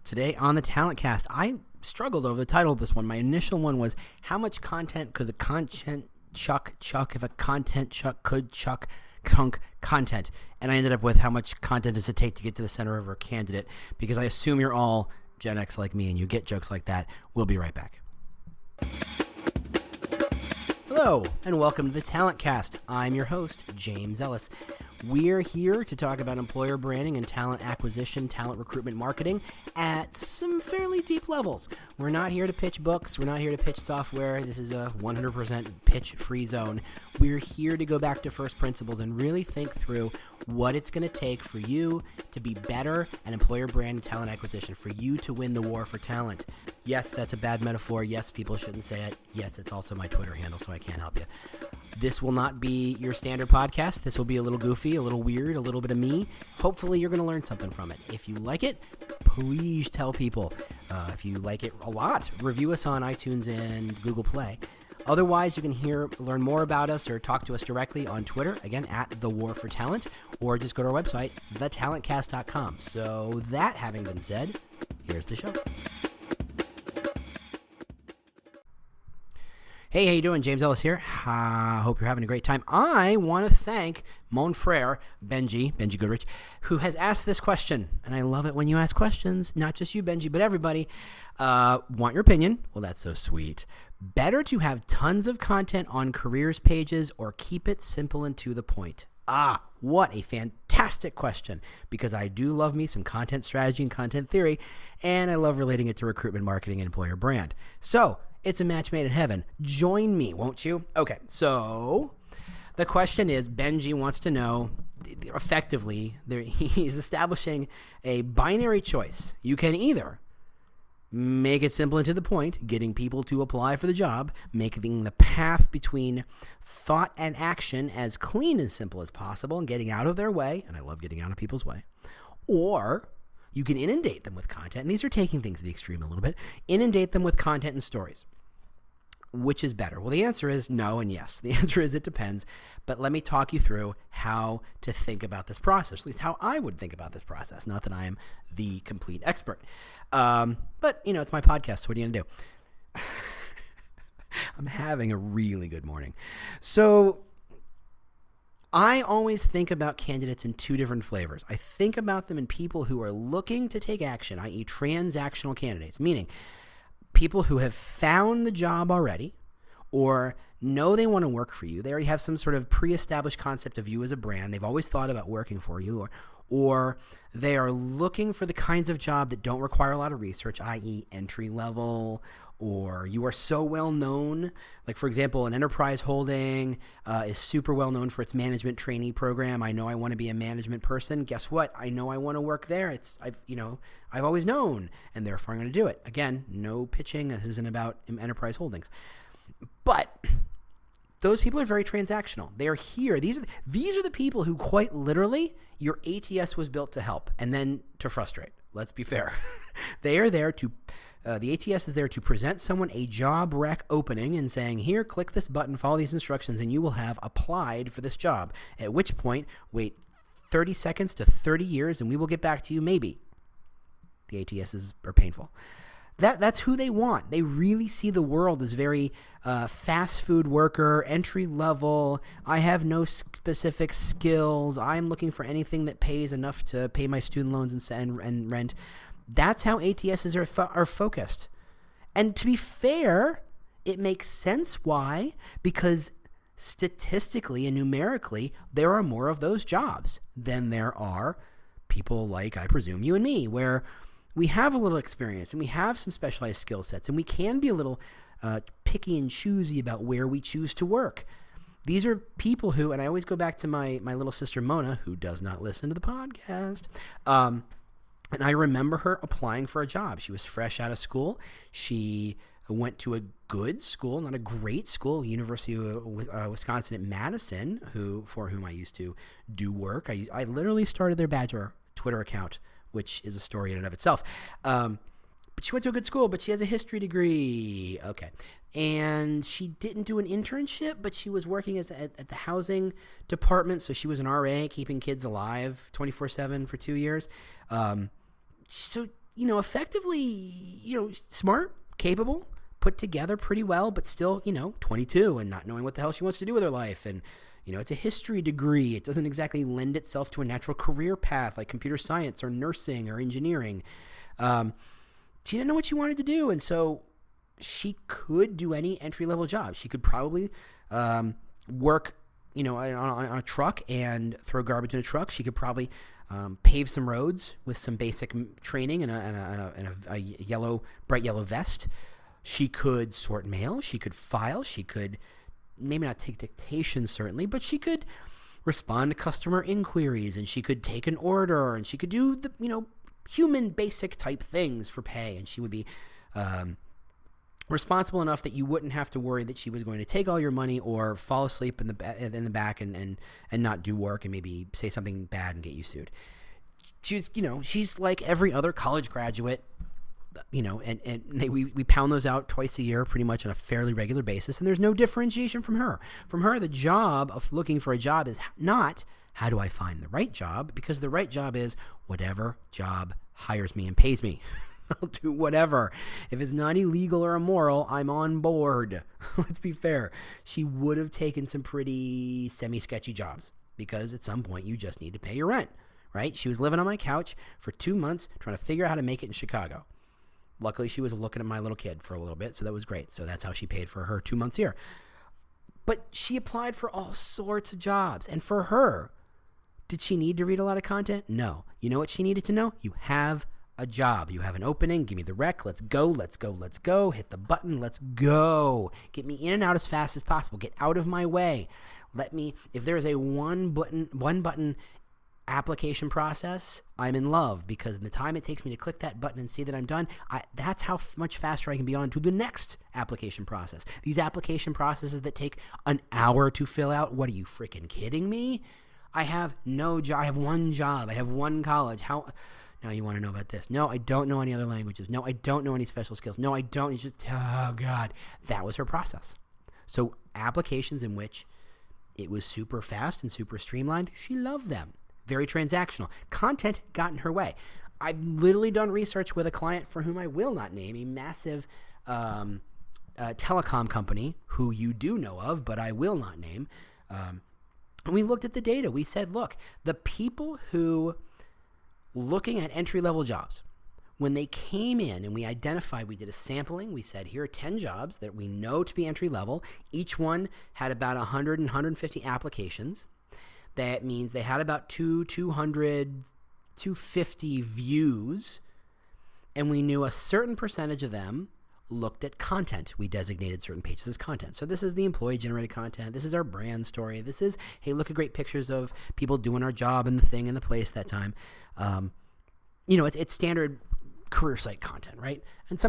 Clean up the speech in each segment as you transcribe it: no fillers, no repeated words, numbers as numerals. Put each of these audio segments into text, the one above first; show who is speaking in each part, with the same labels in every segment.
Speaker 1: Today on the Talent Cast, I struggled over the title of this one. My initial one was, how much content could a content chuck if a content chuck could chuck content? And I ended up with, how much content does it take to get to the center of our candidate? Because I assume you're all Gen X like me and you get jokes like that. We'll be right back. Hello, and welcome to the Talent Cast. I'm your host, James Ellis. We're here to talk about employer branding and talent acquisition, talent recruitment marketing at some fairly deep levels. We're not here to pitch books. We're not here to pitch software. This is a 100% pitch-free zone. We're here to go back to first principles and really think through what it's going to take for you to be better at employer brand and talent acquisition, for you to win the war for talent. Yes, that's a bad metaphor. Yes, people shouldn't say it. Yes, it's also my Twitter handle, so I can't help you. This will not be your standard podcast. This will be a little goofy, a little weird, a little bit of me. Hopefully you're going to learn something from it. If you like it, please tell people. If you like it a lot, review us on iTunes and Google Play. Otherwise, you can learn more about us or talk to us directly on Twitter, again, at The War for Talent, or just go to our website, thetalentcast.com. So that having been said, here's the show. Hey, how you doing? James Ellis here. Hope you're having a great time. I want to thank mon frere, Benji Goodrich, who has asked this question. And I love it when you ask questions. Not just you, Benji, but everybody. Want your opinion? Well, that's so sweet. Better to have tons of content on careers pages or keep it simple and to the point? What a fantastic question, because I do love me some content strategy and content theory, and I love relating it to recruitment marketing and employer brand. So it's a match made in heaven. Join me, won't you? Okay, so the question is, Benji wants to know, effectively, he's establishing a binary choice. You can either make it simple and to the point, getting people to apply for the job, making the path between thought and action as clean and simple as possible, and getting out of their way, and I love getting out of people's way, or you can inundate them with content, and these are taking things to the extreme a little bit, inundate them with content and stories. Which is better? Well, the answer is no and yes. The answer is it depends, but let me talk you through how to think about this process, at least how I would think about this process. Not that I am the complete expert, but, it's my podcast, so what are you going to do? I'm having a really good morning. So I always think about candidates in two different flavors. I think about them in people who are looking to take action, i.e. transactional candidates, meaning people who have found the job already or know they want to work for you. They already have some sort of pre-established concept of you as a brand. They've always thought about working for you, or they are looking for the kinds of job that don't require a lot of research, i.e. entry level, or you are so well known. Like, for example, an enterprise holding is super well known for its management trainee program. I know I want to be a management person. Guess what? I know I want to work there. I've always known, and therefore I'm going to do it. Again, no pitching. This isn't about enterprise holdings. But those people are very transactional. They are here. These are the people who, quite literally, your ATS was built to help and then to frustrate. Let's be fair. They are there to the ATS is there to present someone a job rec opening and saying, here, click this button, follow these instructions, and you will have applied for this job. At which point, wait 30 seconds to 30 years, and we will get back to you maybe. The ATSs are painful. That's who they want. They really see the world as very fast food worker, entry level. I have no specific skills. I'm looking for anything that pays enough to pay my student loans and rent. That's how ATSs are focused. And to be fair, it makes sense why, because statistically and numerically, there are more of those jobs than there are people like, I presume, you and me, where we have a little experience and we have some specialized skill sets and we can be a little picky and choosy about where we choose to work. These are people who, and I always go back to my little sister Mona, who does not listen to the podcast, and I remember her applying for a job. She was fresh out of school. She went to a good school, not a great school, University of Wisconsin at Madison, for whom I used to do work. I literally started their Badger Twitter account, which is a story in and of itself. But she went to a good school, but she has a history degree. Okay. And she didn't do an internship, but she was working at the housing department. So she was an RA, keeping kids alive 24/7 for 2 years. So effectively, smart, capable, put together pretty well, but still, 22 and not knowing what the hell she wants to do with her life. And, it's a history degree. It doesn't exactly lend itself to a natural career path like computer science or nursing or engineering. She didn't know what she wanted to do. And so she could do any entry-level job. She could probably work, on a truck and throw garbage in a truck. She could probably pave some roads with some basic training and a bright yellow vest. She could sort mail. She could file. She could maybe not take dictation, certainly, but she could respond to customer inquiries, and she could take an order, and she could do the, human basic type things for pay, and she would be responsible enough that you wouldn't have to worry that she was going to take all your money or fall asleep in the back and not do work and maybe say something bad and get you sued. She's like every other college graduate, and we pound those out twice a year pretty much on a fairly regular basis, and there's no differentiation from her. From her, the job of looking for a job is not how do I find the right job, because the right job is whatever job hires me and pays me. I'll do whatever. If it's not illegal or immoral, I'm on board. Let's be fair. She would have taken some pretty semi-sketchy jobs because at some point you just need to pay your rent, right? She was living on my couch for 2 months trying to figure out how to make it in Chicago. Luckily, she was looking at my little kid for a little bit, so that was great. So that's how she paid for her 2 months here. But she applied for all sorts of jobs. And for her, did she need to read a lot of content? No. You know what she needed to know? You have a job. You have an opening. Give me the rec. Let's go. Hit the button. Let's go. Get me in and out as fast as possible. Get out of my way. If there is a one button application process, I'm in love, because in the time it takes me to click that button and see that I'm done, that's how much faster I can be on to the next application process. These application processes that take an hour to fill out, what are you freaking kidding me? I have no job. I have one job. I have one college. Now you want to know about this? No, I don't know any other languages. No, I don't know any special skills. No, I don't. It's just, oh God. That was her process. So applications in which it was super fast and super streamlined, she loved them. Very transactional. Content got in her way. I've literally done research with a client for whom I will not name, a massive telecom company who you do know of, but I will not name. And we looked at the data. We said, look, the people who, looking at entry-level jobs, when they came in and we did a sampling, we said, here are 10 jobs that we know to be entry-level. Each one had about 100 and 150 applications. That means they had about 200, 250 views, and we knew a certain percentage of them looked at content. We designated certain pages as content. So this is the employee-generated content. This is our brand story. This is, hey, look at great pictures of people doing our job and the thing and the place that time. It's standard career site content, right? And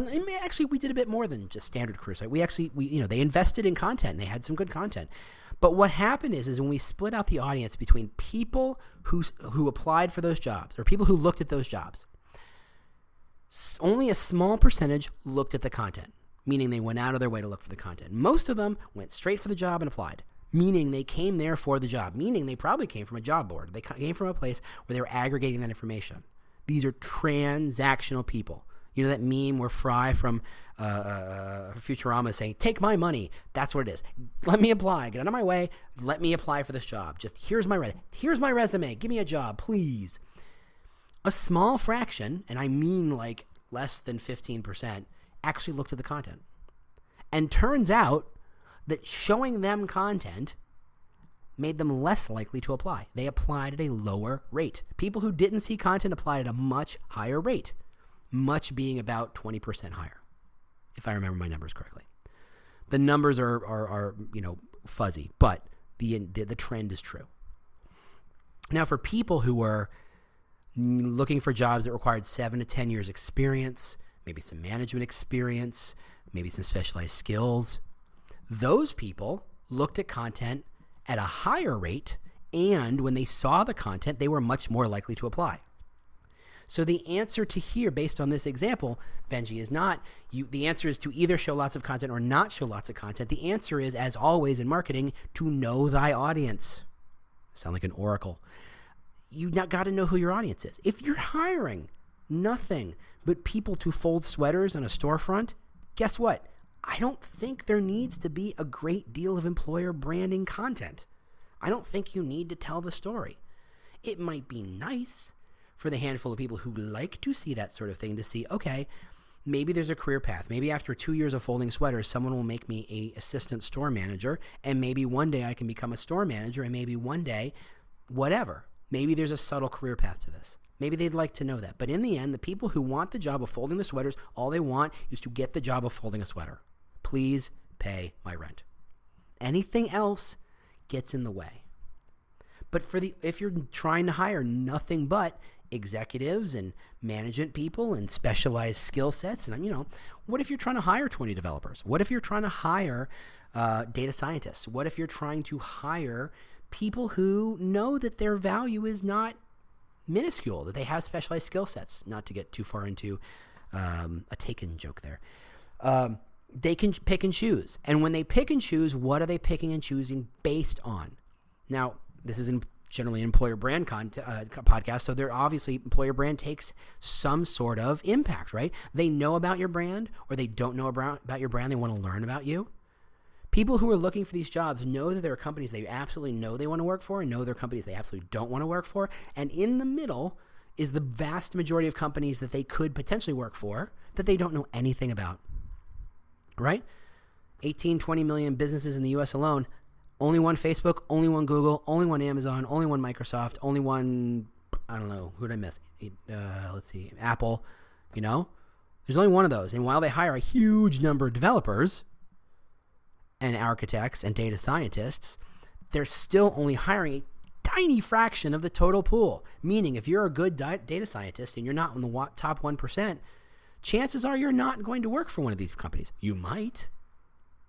Speaker 1: actually, we did a bit more than just standard career site. They invested in content and they had some good content. But what happened is when we split out the audience between people who applied for those jobs or people who looked at those jobs, only a small percentage looked at the content, meaning they went out of their way to look for the content. Most of them went straight for the job and applied, meaning they came there for the job, meaning they probably came from a job board. They came from a place where they were aggregating that information. These are transactional people. You know that meme where Fry from Futurama is saying, take my money. That's what it is. Let me apply. Get out of my way. Let me apply for this job. Just here's my resume. Give me a job, please. A small fraction, and I mean like less than 15%, actually looked at the content. And turns out that showing them content made them less likely to apply. They applied at a lower rate. People who didn't see content applied at a much higher rate, much being about 20% higher, if I remember my numbers correctly. The numbers are fuzzy, but the trend is true. Now, for people who were looking for jobs that required 7 to 10 years experience, maybe some management experience, maybe some specialized skills, those people looked at content at a higher rate, and when they saw the content, they were much more likely to apply. So the answer to here, based on this example, Benji, is not the answer is to either show lots of content or not show lots of content. The answer is, as always in marketing, to know thy audience. Sound like an oracle. You got to know who your audience is. If you're hiring, nothing but people to fold sweaters on a storefront, guess what? I don't think there needs to be a great deal of employer branding content. I don't think you need to tell the story. It might be nice for the handful of people who like to see that sort of thing to see, okay, maybe there's a career path. Maybe after 2 years of folding sweaters, someone will make me a assistant store manager, and maybe one day I can become a store manager, and maybe one day, whatever. Maybe there's a subtle career path to this. Maybe they'd like to know that. But in the end, the people who want the job of folding the sweaters, all they want is to get the job of folding a sweater. Please pay my rent. Anything else gets in the way. But if you're trying to hire nothing but executives and management people and specialized skill sets, and what if you're trying to hire 20 developers? What if you're trying to hire data scientists? What if you're trying to hire people who know that their value is not minuscule, that they have specialized skill sets? Not to get too far into a taken joke there. They can pick and choose. And when they pick and choose, what are they picking and choosing based on? Now, this is generally an employer brand podcast, so they're obviously employer brand takes some sort of impact, right? They know about your brand, or they don't know about your brand. They want to learn about you. People who are looking for these jobs know that there are companies they absolutely know they want to work for, and know there are companies they absolutely don't want to work for. And in the middle is the vast majority of companies that they could potentially work for that they don't know anything about, right? 18, 20 million businesses in the U.S. alone. Only one Facebook, only one Google, only one Amazon, only one Microsoft, only one, I don't know, who did I miss? Let's see, Apple, There's only one of those. And while they hire a huge number of developers and architects and data scientists, they're still only hiring a tiny fraction of the total pool. Meaning, if you're a good data scientist and you're not in the top 1%, chances are you're not going to work for one of these companies. You might,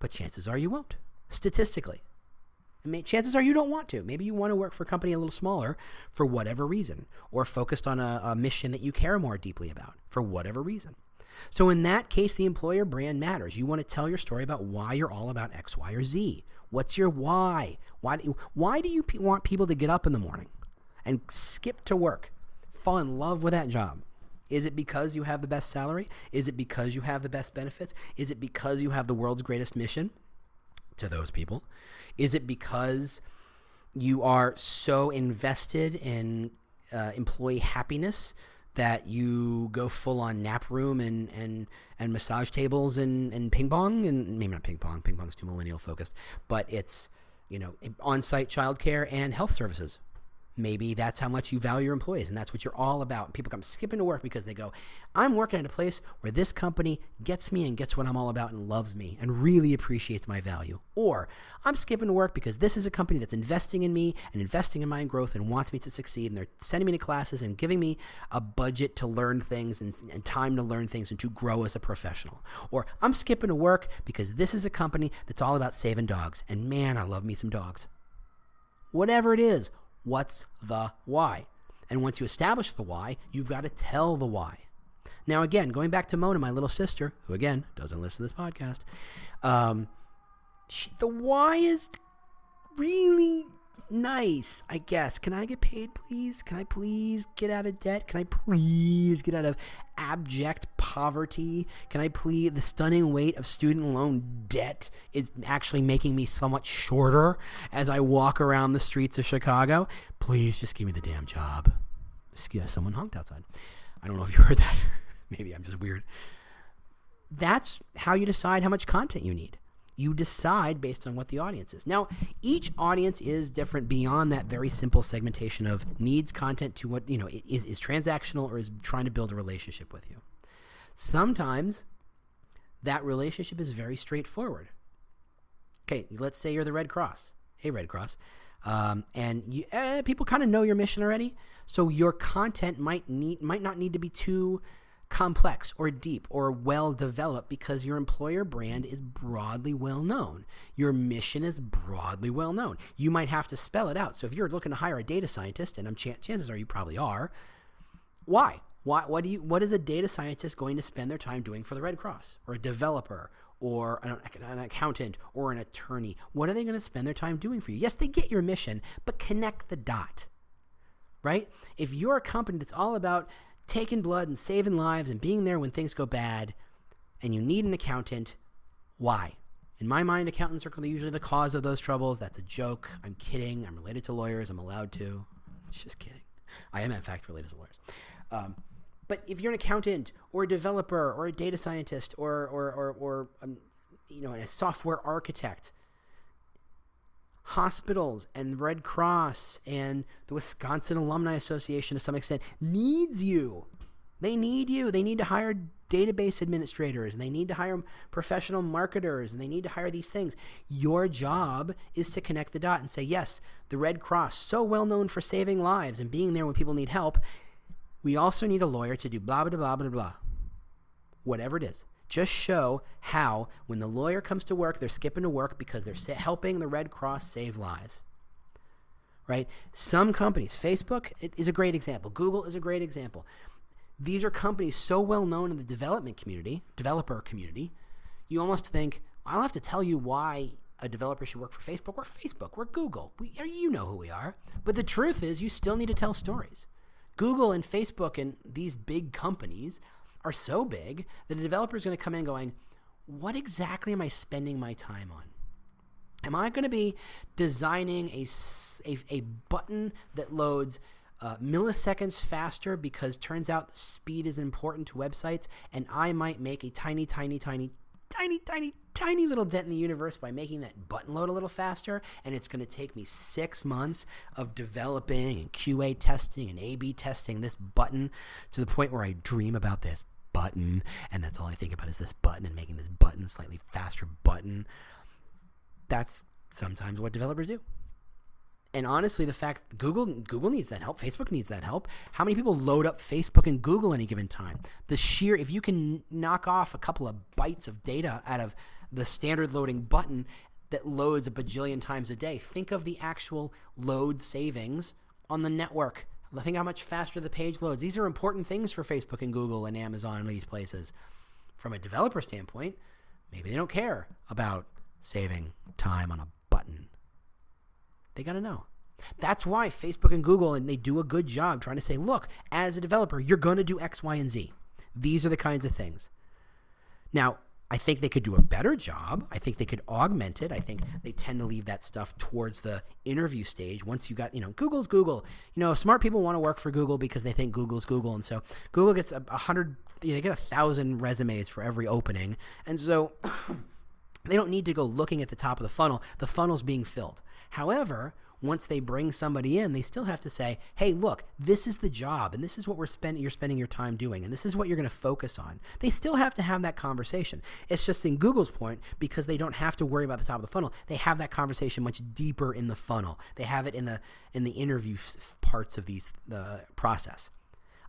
Speaker 1: but chances are you won't, statistically. Chances are you don't want to. Maybe you want to work for a company a little smaller for whatever reason, or focused on a mission that you care more deeply about for whatever reason. So in that case, the employer brand matters. You want to tell your story about why you're all about X, Y, or Z. What's your why? Why do you want people to get up in the morning and skip to work, fall in love with that job? Is it because you have the best salary? Is it because you have the best benefits? Is it because you have the world's greatest mission? To those people? Is it because you are so invested in employee happiness that you go full on nap room and massage tables and ping pong? And maybe not ping pong. Ping pong's too millennial focused, but it's on-site childcare and health services. Maybe that's how much you value your employees, and that's what you're all about. And people come skipping to work because they go, I'm working at a place where this company gets me and gets what I'm all about and loves me and really appreciates my value. Or I'm skipping to work because this is a company that's investing in me and investing in my growth and wants me to succeed, and they're sending me to classes and giving me a budget to learn things and time to learn things and to grow as a professional. Or I'm skipping to work because this is a company that's all about saving dogs, and man, I love me some dogs. Whatever it is, what's the why? And once you establish the why, you've got to tell the why. Now, again, going back to Mona, my little sister, who, again, doesn't listen to this podcast, the why is really nice, I guess. Can I get paid, please? Can I please get out of debt? Can I please get out of abject poverty? Can I please? The stunning weight of student loan debt is actually making me somewhat shorter as I walk around the streets of Chicago. Please just give me the damn job. Someone honked outside. I don't know if you heard that. Maybe I'm just weird. That's how you decide how much content you need. You decide based on what the audience is. Now, each audience is different beyond that very simple segmentation of needs content to what, is transactional or is trying to build a relationship with you. Sometimes that relationship is very straightforward. Okay, let's say you're the Red Cross. Hey, Red Cross. And people kind of know your mission already, so your content might not need to be too complex or deep or well developed because your employer brand is broadly well known. Your mission is broadly well known. You might have to spell it out. So if you're looking to hire a data scientist, and chances are you probably are, why? What is a data scientist going to spend their time doing for the Red Cross, or a developer, or an accountant, or an attorney? What are they going to spend their time doing for you? Yes, they get your mission, but connect the dot, right? If you're a company that's all about taking blood and saving lives and being there when things go bad, and you need an accountant. Why? In my mind, accountants are usually the cause of those troubles. That's a joke. I'm kidding. I'm related to lawyers. I'm allowed to. It's just kidding. I am, in fact, related to lawyers. But if you're an accountant or a developer or a data scientist or a software architect, hospitals and Red Cross and the Wisconsin Alumni Association to some extent needs you. They need you. They need to hire database administrators, and they need to hire professional marketers, and they need to hire these things. Your job is to connect the dot and say, yes, the Red Cross, so well known for saving lives and being there when people need help. We also need a lawyer to do blah, blah, blah, blah, blah. Whatever it is. Just show how when the lawyer comes to work, they're skipping to work because they're helping the Red Cross save lives. Right? Some companies, Facebook is a great example. Google is a great example. These are companies so well known in the developer community, you almost think, I don't have to tell you why a developer should work for Facebook. We're Facebook. We're Google. You know who we are. But the truth is, you still need to tell stories. Google and Facebook and these big companies are so big that a developer is going to come in going, what exactly am I spending my time on? Am I going to be designing a button that loads milliseconds faster because turns out speed is important to websites, and I might make a tiny little dent in the universe by making that button load a little faster, and it's going to take me 6 months of developing and QA testing and A/B testing this button to the point where I dream about this button, and that's all I think about is this button and making this button a slightly faster button. That's sometimes what developers do. And honestly, the fact Google needs that help, Facebook needs that help. How many people load up Facebook and Google any given time? If you can knock off a couple of bytes of data out of the standard loading button that loads a bajillion times a day, think of the actual load savings on the network. Think how much faster the page loads. These are important things for Facebook and Google and Amazon and these places. From a developer standpoint, maybe they don't care about saving time on a button. They got to know. That's why Facebook and Google, and they do a good job trying to say, look, as a developer, you're going to do X, Y, and Z. These are the kinds of things. Now, I think they could do a better job. I think they could augment it. I think they tend to leave that stuff towards the interview stage. Once you got, Google's Google. Smart people want to work for Google because they think Google's Google. And so Google gets 100, they get 1,000 resumes for every opening. And so they don't need to go looking at the top of the funnel. The funnel's being filled. However, once they bring somebody in, they still have to say, hey, look, this is the job, and this is what you're spending your time doing, and this is what you're going to focus on. They still have to have that conversation. It's just in Google's point, because they don't have to worry about the top of the funnel, they have that conversation much deeper in the funnel. They have it in the interview parts of the process.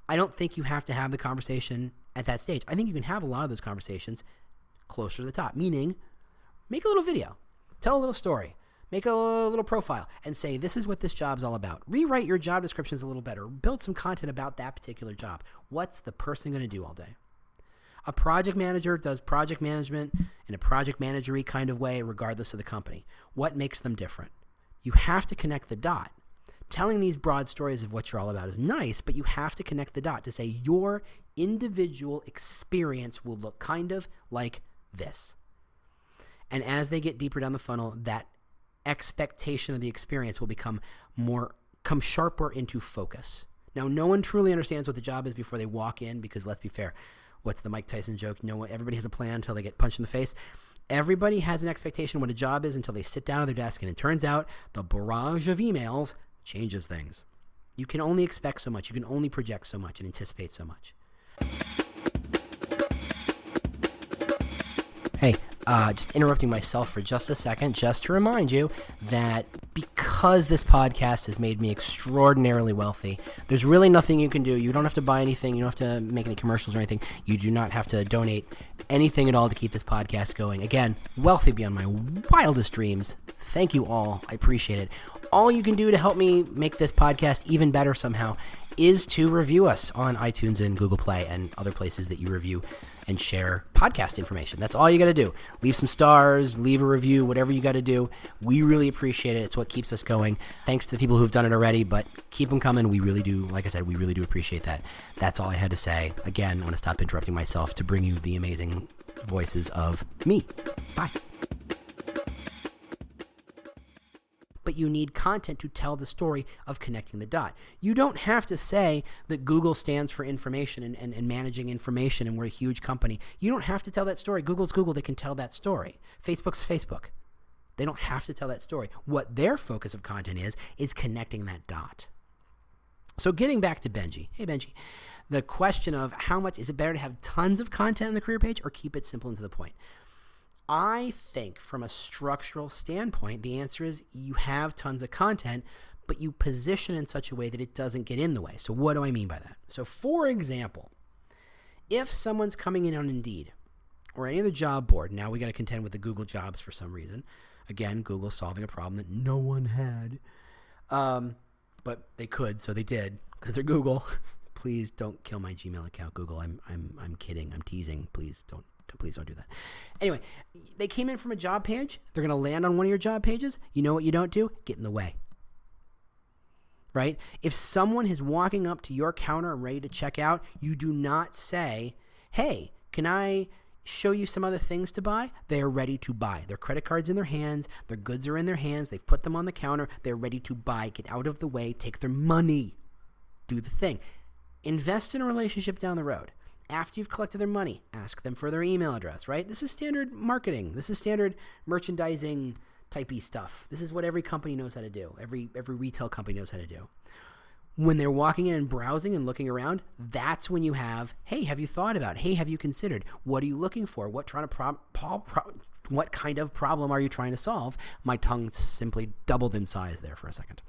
Speaker 1: I don't think you have to have the conversation at that stage. I think you can have a lot of those conversations closer to the top, meaning make a little video, tell a little story, make a little profile, and say, this is what this job's all about. Rewrite your job descriptions a little better. Build some content about that particular job. What's the person going to do all day? A project manager does project management in a project managery kind of way, regardless of the company. What makes them different? You have to connect the dot. Telling these broad stories of what you're all about is nice, but you have to connect the dot to say your individual experience will look kind of like this. And as they get deeper down the funnel, that expectation of the experience will come sharper into focus. Now, no one truly understands what the job is before they walk in, because let's be fair, what's the Mike Tyson joke? Everybody has a plan until they get punched in the face. Everybody has an expectation of what a job is until they sit down at their desk, and it turns out the barrage of emails changes things. You can only expect so much. You can only project so much and anticipate so much. Hey, just interrupting myself for just a second, just to remind you that because this podcast has made me extraordinarily wealthy, there's really nothing you can do. You don't have to buy anything. You don't have to make any commercials or anything. You do not have to donate anything at all to keep this podcast going. Again, wealthy beyond my wildest dreams. Thank you all. I appreciate it. All you can do to help me make this podcast even better somehow is to review us on iTunes and Google Play and other places that you review and share podcast information. That's all you got to do. Leave some stars, leave a review, whatever you got to do. We really appreciate it. It's what keeps us going. Thanks to the people who've done it already, but keep them coming. We really do. Like I said, we really do appreciate that. That's all I had to say. Again, I want to stop interrupting myself to bring you the amazing voices of me. Bye. But you need content to tell the story of connecting the dot. You don't have to say that Google stands for information and managing information and we're a huge company. You don't have to tell that story. Google's Google. They can tell that story. Facebook's Facebook. They don't have to tell that story. What their focus of content is connecting that dot. So getting back to Benji. Hey, Benji. The question of how much is it better to have tons of content on the career page or keep it simple and to the point? I think from a structural standpoint, the answer is you have tons of content, but you position in such a way that it doesn't get in the way. So what do I mean by that? So for example, if someone's coming in on Indeed or any other job board, now we got to contend with the Google jobs for some reason. Again, Google's solving a problem that no one had, but they could, so they did because they're Google. Please don't kill my Gmail account, Google. I'm kidding. I'm teasing. Please don't do that. Anyway, they came in from a job page. They're going to land on one of your job pages. You know what you don't do? Get in the way. Right? If someone is walking up to your counter and ready to check out, you do not say, hey, can I show you some other things to buy? They are ready to buy. Their credit card's in their hands. Their goods are in their hands. They've put them on the counter. They're ready to buy. Get out of the way. Take their money. Do the thing. Invest in a relationship down the road. After you've collected their money, ask them for their email address, right? This is standard marketing. This is standard merchandising typey stuff. This is what every company knows how to do. Every retail company knows how to do. When they're walking in and browsing and looking around, that's when you have, hey, have you thought about? Hey, have you considered? What are you looking for? What kind of problem are you trying to solve? My tongue simply doubled in size there for a second.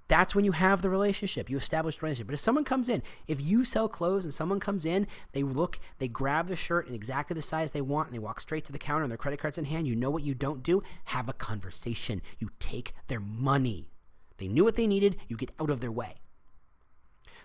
Speaker 1: That's when you have the relationship. You establish the relationship. But if someone comes in, if you sell clothes and someone comes in, they look, they grab the shirt in exactly the size they want, and they walk straight to the counter and their credit card's in hand, you know what you don't do? Have a conversation. You take their money. They knew what they needed. You get out of their way.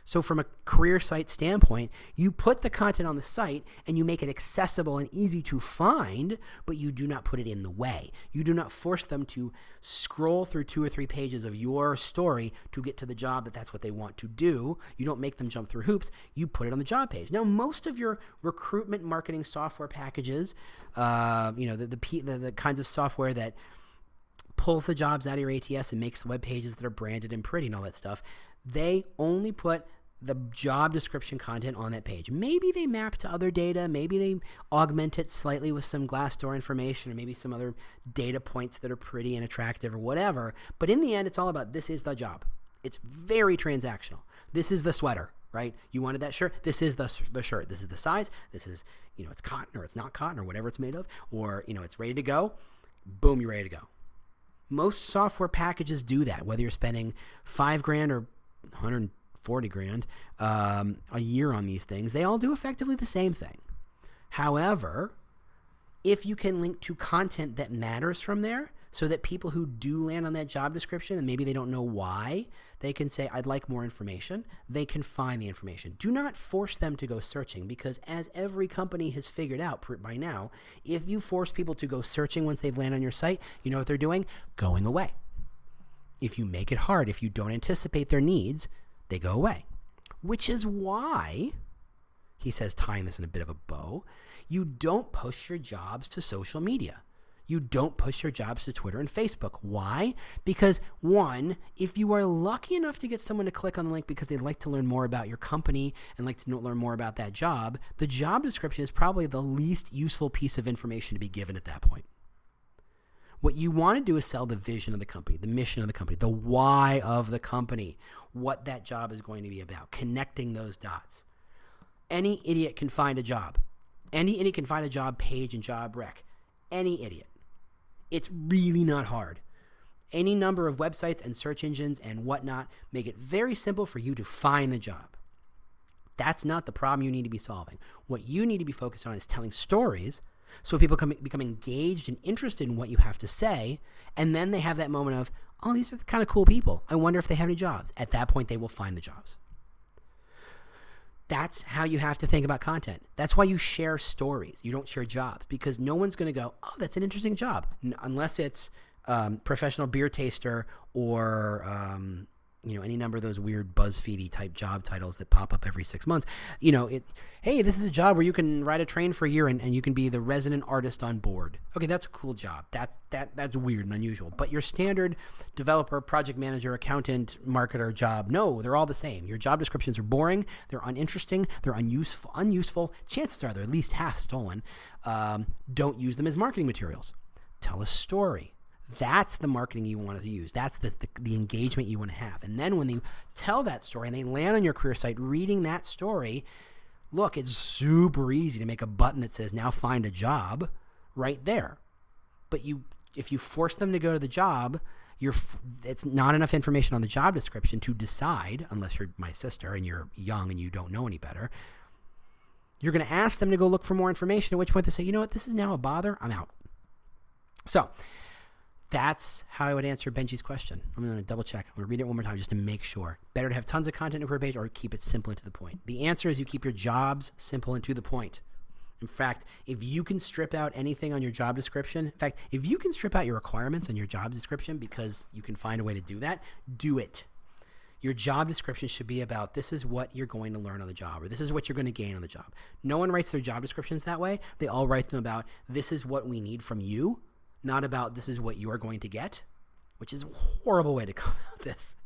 Speaker 1: So from a career site standpoint, you put the content on the site and you make it accessible and easy to find, but you do not put it in the way. You do not force them to scroll through 2 or 3 pages of your story to get to the job that's what they want to do. You don't make them jump through hoops. You put it on the job page. Now, most of your recruitment marketing software packages, the kinds of software that pulls the jobs out of your ATS and makes web pages that are branded and pretty and all that stuff, they only put the job description content on that page. Maybe they map to other data. Maybe they augment it slightly with some Glassdoor information or maybe some other data points that are pretty and attractive or whatever. But in the end, it's all about this is the job. It's very transactional. This is the sweater, right? You wanted that shirt. This is the shirt. This is the size. This is, it's cotton or it's not cotton or whatever it's made of. Or, it's ready to go. Boom, you're ready to go. Most software packages do that, whether you're spending $5,000 or $140,000 a year on these things. They all do effectively the same thing. However, if you can link to content that matters from there so that people who do land on that job description and maybe they don't know why, they can say, I'd like more information. They can find the information. Do not force them to go searching because as every company has figured out by now, if you force people to go searching once they've landed on your site, you know what they're doing? Going away. If you make it hard, if you don't anticipate their needs, they go away. Which is why, he says, tying this in a bit of a bow, you don't push your jobs to social media. You don't push your jobs to Twitter and Facebook. Why? Because one, if you are lucky enough to get someone to click on the link because they'd like to learn more about your company and like to learn more about that job, the job description is probably the least useful piece of information to be given at that point. What you want to do is sell the vision of the company, the mission of the company, the why of the company, what that job is going to be about, connecting those dots. Any idiot can find a job. Any idiot can find a job page and job rec. Any idiot. It's really not hard. Any number of websites and search engines and whatnot make it very simple for you to find the job. That's not the problem you need to be solving. What you need to be focused on is telling stories so people become engaged and interested in what you have to say, and then they have that moment of, Oh, these are the kind of cool people. I wonder if they have any jobs. At that point, they will find the jobs. That's how you have to think about content. That's why you share stories. You don't share jobs, because no one's going to go, oh, that's an interesting job, unless it's professional beer taster or any number of those weird BuzzFeedy type job titles that pop up every 6 months. Hey, this is a job where you can ride a train for a year and you can be the resident artist on board. Okay, that's a cool job. That's weird and unusual. But your standard developer, project manager, accountant, marketer job, no, they're all the same. Your job descriptions are boring. They're uninteresting. They're unuseful. Chances are they're at least half stolen. Don't use them as marketing materials. Tell a story. That's the marketing you want to use. That's the engagement you want to have. And then when you tell that story and they land on your career site reading that story, look, it's super easy to make a button that says, now find a job right there. But if you force them to go to the job, it's not enough information on the job description to decide, unless you're my sister and you're young and you don't know any better. You're going to ask them to go look for more information, at which point they say, you know what, this is now a bother, I'm out. So that's how I would answer Benji's question. I'm going to double check. I'm going to read it one more time just to make sure. Better to have tons of content in a career page or keep it simple and to the point? The answer is you keep your jobs simple and to the point. In fact, if you can strip out anything on your job description, if you can strip out your requirements on your job description because you can find a way to do that, do it. Your job description should be about, this is what you're going to learn on the job, or this is what you're going to gain on the job. No one writes their job descriptions that way. They all write them about, this is what we need from you, not about this is what you are going to get, which is a horrible way to come at this.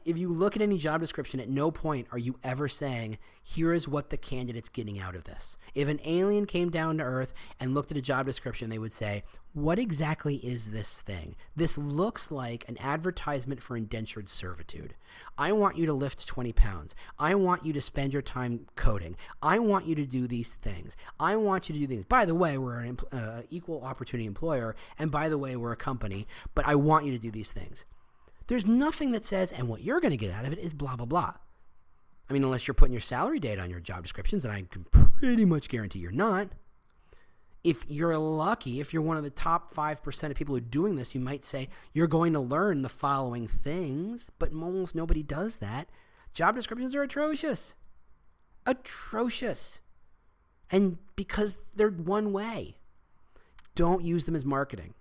Speaker 1: If you look at any job description, at no point are you ever saying, here is what the candidate's getting out of this. If an alien came down to Earth and looked at a job description, they would say, what exactly is this thing? This looks like an advertisement for indentured servitude. I want you to lift 20 pounds. I want you to spend your time coding. I want you to do these things. I want you to do things. By the way, we're an equal opportunity employer, and by the way, we're a company, but I want you to do these things. There's nothing that says, and what you're going to get out of it is blah, blah, blah. I mean, unless you're putting your salary data on your job descriptions, and I can pretty much guarantee you're not. If you're lucky, if you're one of the top 5% of people who are doing this, you might say, you're going to learn the following things, but almost nobody does that. Job descriptions are atrocious. Atrocious. And because they're one way. Don't use them as marketing.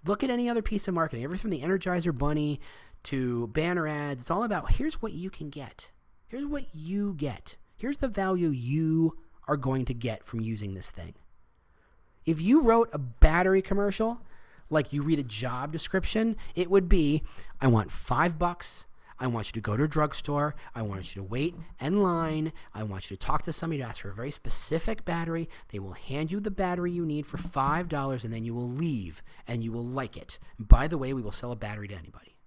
Speaker 1: Look at any other piece of marketing, everything from the Energizer Bunny to banner ads. It's all about, here's what you can get. Here's what you get. Here's the value you are going to get from using this thing. If you wrote a battery commercial, like you read a job description, it would be, I want $5. I want you to go to a drugstore. I want you to wait in line. I want you to talk to somebody to ask for a very specific battery. They will hand you the battery you need for $5, and then you will leave, and you will like it. And by the way, we will sell a battery to anybody.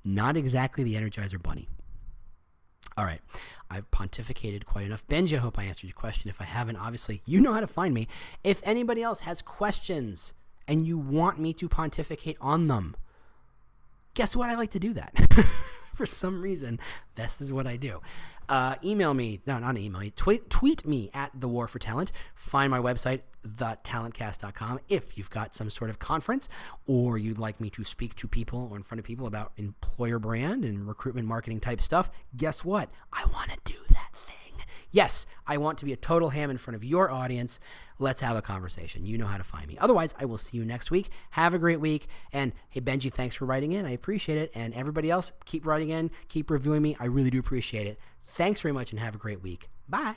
Speaker 1: Not exactly the Energizer Bunny. All right. I've pontificated quite enough. Benji, I hope I answered your question. If I haven't, obviously, you know how to find me. If anybody else has questions and you want me to pontificate on them, guess what? I like to do that. For some reason, this is what I do. Email me. No, not email me. Tweet me at The War for Talent. Find my website, thetalentcast.com. If you've got some sort of conference or you'd like me to speak to people or in front of people about employer brand and recruitment marketing type stuff, guess what? I want to do that thing. Yes, I want to be a total ham in front of your audience. Let's have a conversation. You know how to find me. Otherwise, I will see you next week. Have a great week. And hey, Benji, thanks for writing in. I appreciate it. And everybody else, keep writing in. Keep reviewing me. I really do appreciate it. Thanks very much and have a great week. Bye.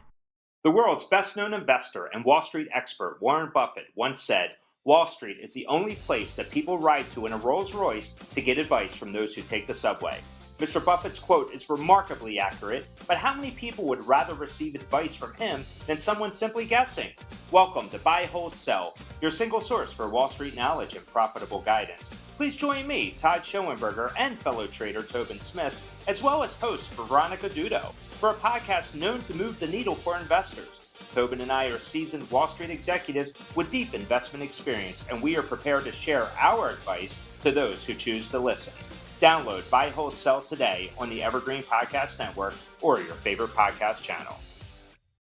Speaker 2: The world's best-known investor and Wall Street expert Warren Buffett once said, Wall Street is the only place that people ride to in a Rolls-Royce to get advice from those who take the subway. Mr. Buffett's quote is remarkably accurate, but how many people would rather receive advice from him than someone simply guessing? Welcome to Buy, Hold, Sell, your single source for Wall Street knowledge and profitable guidance. Please join me, Todd Schoenberger, and fellow trader Tobin Smith, as well as host Veronica Dudo, for a podcast known to move the needle for investors. Tobin and I are seasoned Wall Street executives with deep investment experience, and we are prepared to share our advice to those who choose to listen. Download Buy, Hold, Sell today on the Evergreen Podcast Network or your favorite podcast channel.